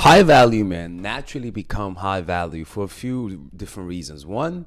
High value men naturally become high value for a few different reasons. One,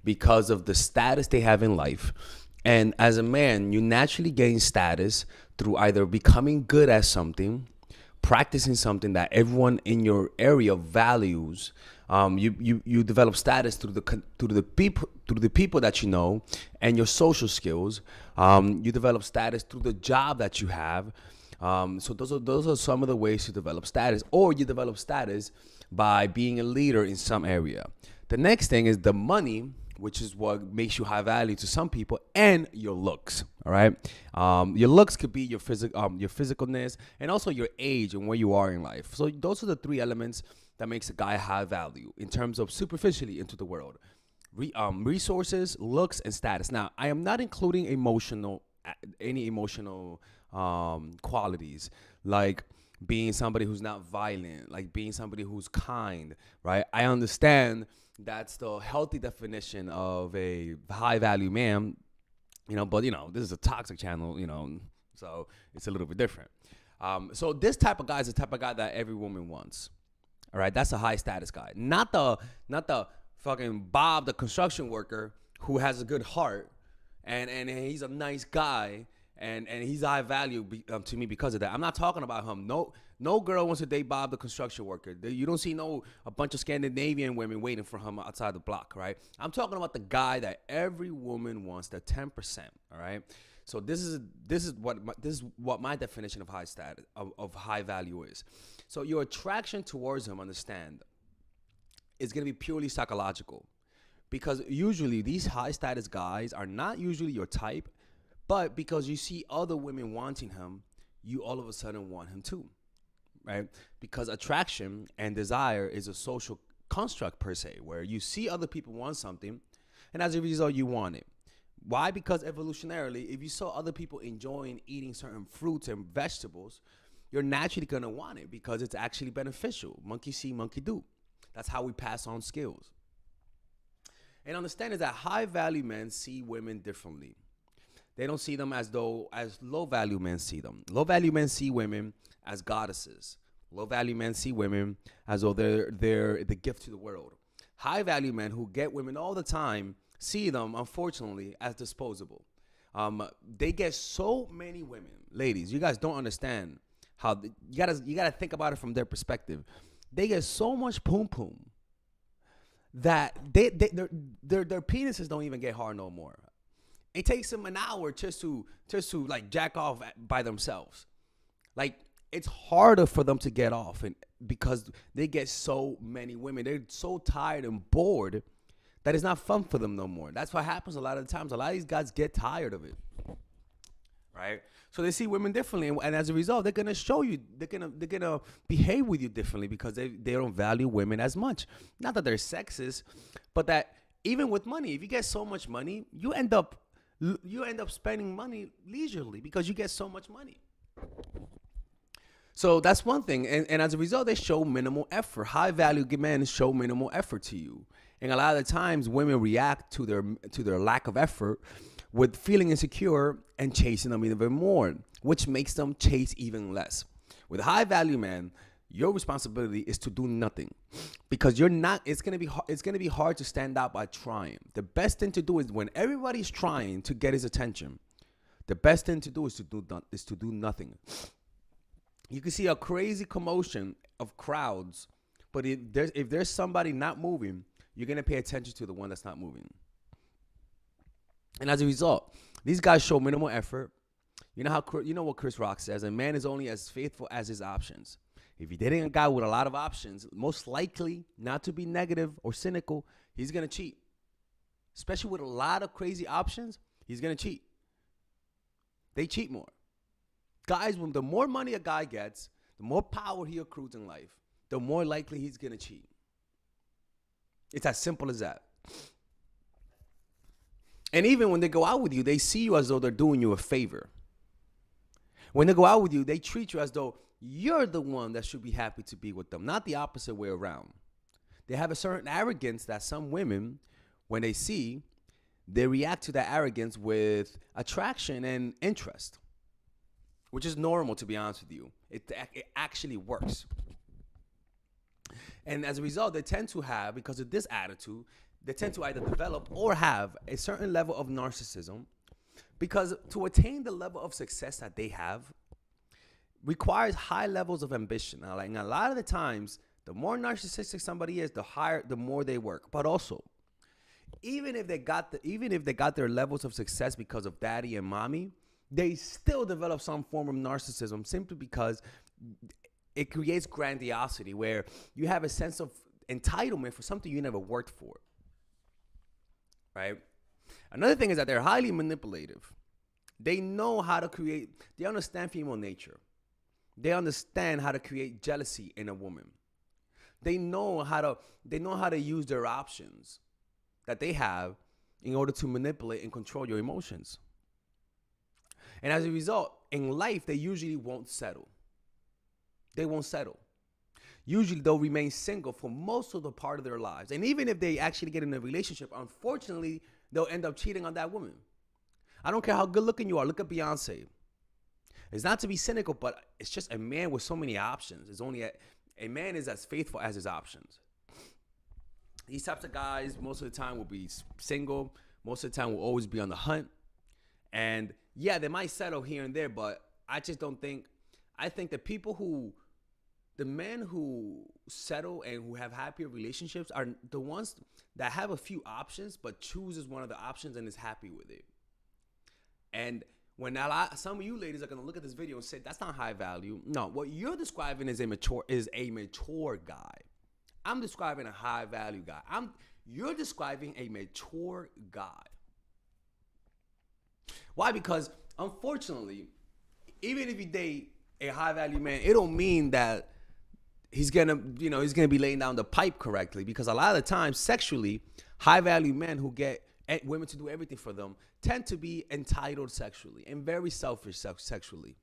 because of the status they have in life. And as a man, you naturally gain status through either becoming good at something, practicing something that everyone in your area values. You develop status through the people that you know and your social skills. You develop status through the job that you have. So those are some of the ways to develop status, or you develop status by being a leader in some area. The next thing is the money, which is what makes you high value to some people, and your looks. All right, your looks could be your physicalness, and also your age and where you are in life. So those are the three elements that makes a guy high value in terms of superficially into the world. Resources, looks, and status. Now, I am not including any emotional qualities, like being somebody who's not violent, like being somebody who's kind, right? I understand that's the healthy definition of a high value man, but this is a toxic channel, so it's a little bit different. So this type of guy is the type of guy that every woman wants. All right, that's a high status guy, not the fucking Bob, the construction worker who has a good heart and he's a nice guy and he's high value to me because of that. I'm not talking about him. No girl wants to date Bob, the construction worker. You don't see a bunch of Scandinavian women waiting for him outside the block, right? I'm talking about the guy that every woman wants, the 10%. All right. So this is what my definition of high status of high value is. So your attraction towards him, understand, is going to be purely psychological, because usually these high status guys are not usually your type, but because you see other women wanting him, you all of a sudden want him too, right? Because attraction and desire is a social construct per se, where you see other people want something, and as a result, you want it. Why? Because evolutionarily, if you saw other people enjoying eating certain fruits and vegetables, you're naturally going to want it because it's actually beneficial. Monkey see, monkey do. That's how we pass on skills. And understand is that high value men see women differently. They don't see them as low value men see them. Low value men see women as goddesses. Low value men see women as though they're the gift to the world. High value men who get women all the time see them, unfortunately, as disposable. They get so many women. Ladies, you guys don't understand how you gotta think about it from their perspective. They get so much poom poom that their penises don't even get hard no more. It takes them an hour just to like jack off by themselves. Like, it's harder for them to get off, and because they get so many women, they're so tired and bored that it's not fun for them no more. That's what happens a lot of the times. A lot of these guys get tired of it, right? So they see women differently, and as a result, they're gonna show you, they're gonna behave with you differently because they don't value women as much. Not that they're sexist, but that even with money, if you get so much money, you end up spending money leisurely because you get so much money. So that's one thing, and as a result, they show minimal effort. High value men show minimal effort to you, and a lot of the times, women react to their lack of effort with feeling insecure and chasing them even more, which makes them chase even less. With high value men, your responsibility is to do nothing, because you're not. It's gonna be hard to stand out by trying. The best thing to do is when everybody's trying to get his attention. The best thing to do is to do nothing. You can see a crazy commotion of crowds, but if there's somebody not moving, you're gonna pay attention to the one that's not moving. And as a result, these guys show minimal effort. You know what Chris Rock says: a man is only as faithful as his options. If you're dating a guy with a lot of options, most likely, not to be negative or cynical, he's gonna cheat. Especially with a lot of crazy options, he's gonna cheat. They cheat more. Guys, the more money a guy gets, the more power he accrues in life, the more likely he's gonna cheat. It's as simple as that. And even when they go out with you, they see you as though they're doing you a favor. When they go out with you, they treat you as though you're the one that should be happy to be with them, not the opposite way around. They have a certain arrogance that some women, when they see, they react to that arrogance with attraction and interest, which is normal, to be honest with you. It actually works. And as a result, they tend to have, because of this attitude, they tend to either develop or have a certain level of narcissism, because to attain the level of success that they have requires high levels of ambition. Now, like, a lot of the times, the more narcissistic somebody is, the more they work. But also, even if they got their levels of success because of daddy and mommy, they still develop some form of narcissism simply because it creates grandiosity, where you have a sense of entitlement for something you never worked for, right? Another thing is that they're highly manipulative. They know how to they understand female nature. They understand how to create jealousy in a woman. They know how to use their options that they have in order to manipulate and control your emotions. And as a result, in life, they usually won't settle. They won't settle. Usually they'll remain single for most of the part of their lives. And even if they actually get in a relationship, unfortunately, they'll end up cheating on that woman. I don't care how good looking you are. Look at Beyonce. It's not to be cynical, but it's just a man with so many options. It's only a man is as faithful as his options. These types of guys, most of the time, will be single. Most of the time, will always be on the hunt. And yeah, they might settle here and there, but I just don't think. I think the men who settle and who have happier relationships are the ones that have a few options, but chooses one of the options and is happy with it. And when some of you ladies are gonna look at this video and say that's not high value. No, what you're describing is a mature guy. I'm describing a high value guy. You're describing a mature guy. Why? Because unfortunately, even if you date a high value man, it don't mean that he's gonna be laying down the pipe correctly. Because a lot of the times, sexually, high value men who get women to do everything for them tend to be entitled sexually and very selfish sexually.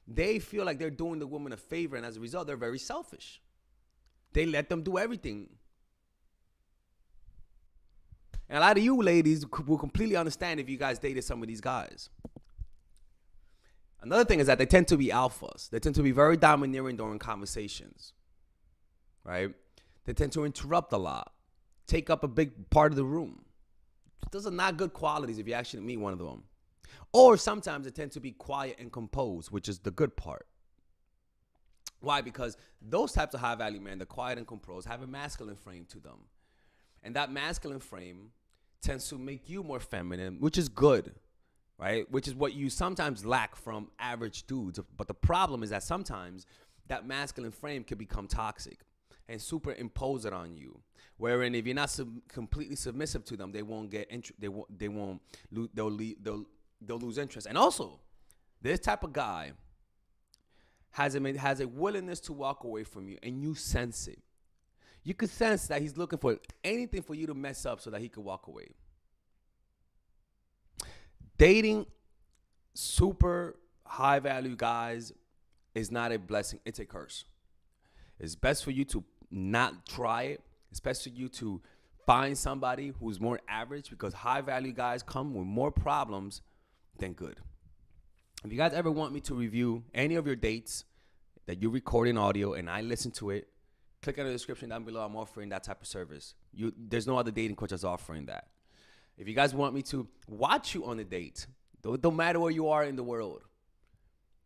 They feel like they're doing the woman a favor, and as a result, they're very selfish. They let them do everything. And a lot of you ladies will completely understand if you guys dated some of these guys. Another thing is that they tend to be alphas. They tend to be very domineering during conversations, right? They tend to interrupt a lot, take up a big part of the room. Those are not good qualities if you actually meet one of them. Or sometimes they tend to be quiet and composed, which is the good part. Why? Because those types of high value men, the quiet and composed, have a masculine frame to them. And that masculine frame tends to make you more feminine, which is good, right? Which is what you sometimes lack from average dudes. But the problem is that sometimes that masculine frame can become toxic and superimpose it on you. Wherein if you're not completely submissive to them, they won't get they'll lose interest. And also, this type of guy has a willingness to walk away from you, and you sense it. You can sense that he's looking for anything for you to mess up so that he could walk away. Dating super high value guys is not a blessing, it's a curse. It's best for you to not try it. It's best for you to find somebody who's more average, because high value guys come with more problems than good. If you guys ever want me to review any of your dates that you record in audio and I listen to it, click on the description down below. I'm offering that type of service. There's no other dating coach that's offering that. If you guys want me to watch you on a date, don't matter where you are in the world.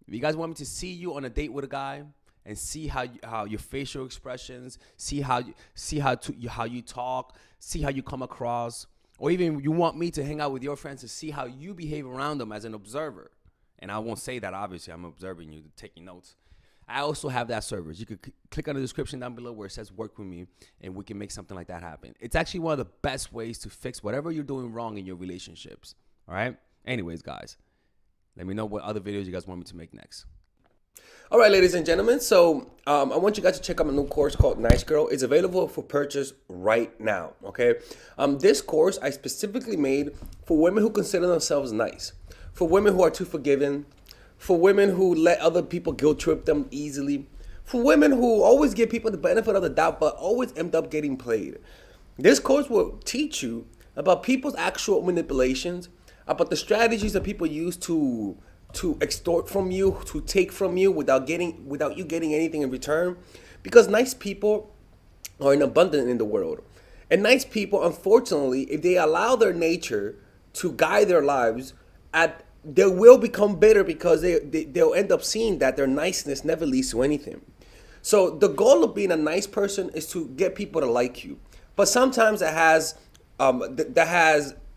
If you guys want me to see you on a date with a guy and see how your facial expressions, see how you talk, see how you come across, or even you want me to hang out with your friends to see how you behave around them as an observer. And I won't say that, obviously. I'm observing you, taking notes. I also have that service. You could click on the description down below where it says work with me, and we can make something like that happen. It's actually one of the best ways to fix whatever you're doing wrong in your relationships. All right? Anyways, guys, let me know what other videos you guys want me to make next. All right, ladies and gentlemen. So I want you guys to check out my new course called Nice Girl. It's available for purchase right now, okay? This course I specifically made for women who consider themselves nice, for women who are too forgiving, for women who let other people guilt trip them easily, for women who always give people the benefit of the doubt but always end up getting played. This course will teach you about people's actual manipulations, about the strategies that people use to extort from you, to take from you without you getting anything in return. Because nice people are in abundance in the world. And nice people, unfortunately, if they allow their nature to guide their lives, they will become bitter because they'll end up seeing that their niceness never leads to anything. So the goal of being a nice person is to get people to like you, but sometimes that has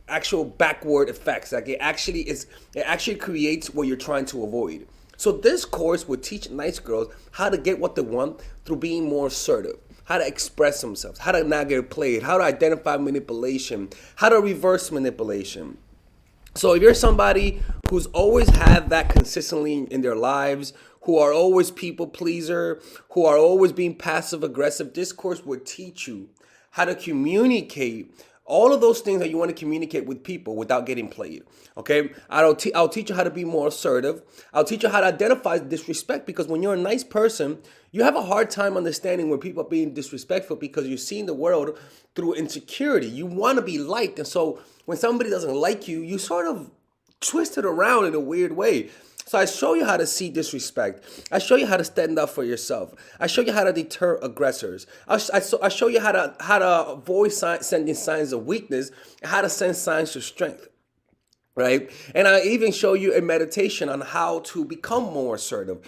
actual backward effects. Like it actually creates what you're trying to avoid. So this course will teach nice girls how to get what they want through being more assertive, how to express themselves, how to not get played, how to identify manipulation, how to reverse manipulation. So if you're somebody who's always had that consistently in their lives, who are always people pleaser, who are always being passive aggressive, this course will teach you how to communicate all of those things that you want to communicate with people without getting played. Okay, I'll teach you how to be more assertive. I'll teach you how to identify disrespect, because when you're a nice person, you have a hard time understanding when people are being disrespectful because you're seeing the world through insecurity. You want to be liked, and so when somebody doesn't like you, you sort of twist it around in a weird way. So I show you how to see disrespect. I show you how to stand up for yourself. I show you how to deter aggressors. I show you how to avoid sending signs of weakness, and how to send signs of strength. Right? And I even show you a meditation on how to become more assertive.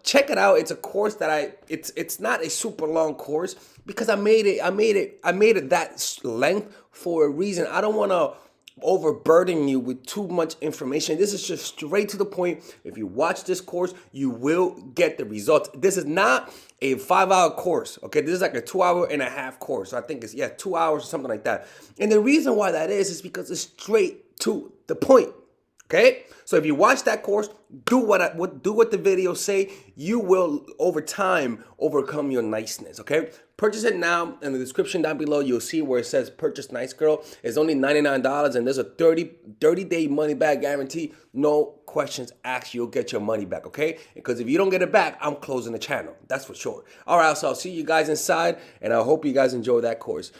Check it out. It's a course that it's not a super long course because I made it that length for a reason. I don't want to overburden you with too much information. This is just straight to the point. If you watch this course, you will get the results. This is not a 5-hour course. Okay, this is like a 2.5-hour course. So I think it's 2 hours or something like that. And the reason why that is because it's straight to the point. Okay, so if you watch that course, do what the videos say. You will over time overcome your niceness. Okay, purchase it now. In the description down below, you'll see where it says "Purchase Nice Girl." It's only $99, and there's a 30-day money back guarantee. No questions asked. You'll get your money back. Okay, because if you don't get it back, I'm closing the channel. That's for sure. All right, so I'll see you guys inside, and I hope you guys enjoy that course.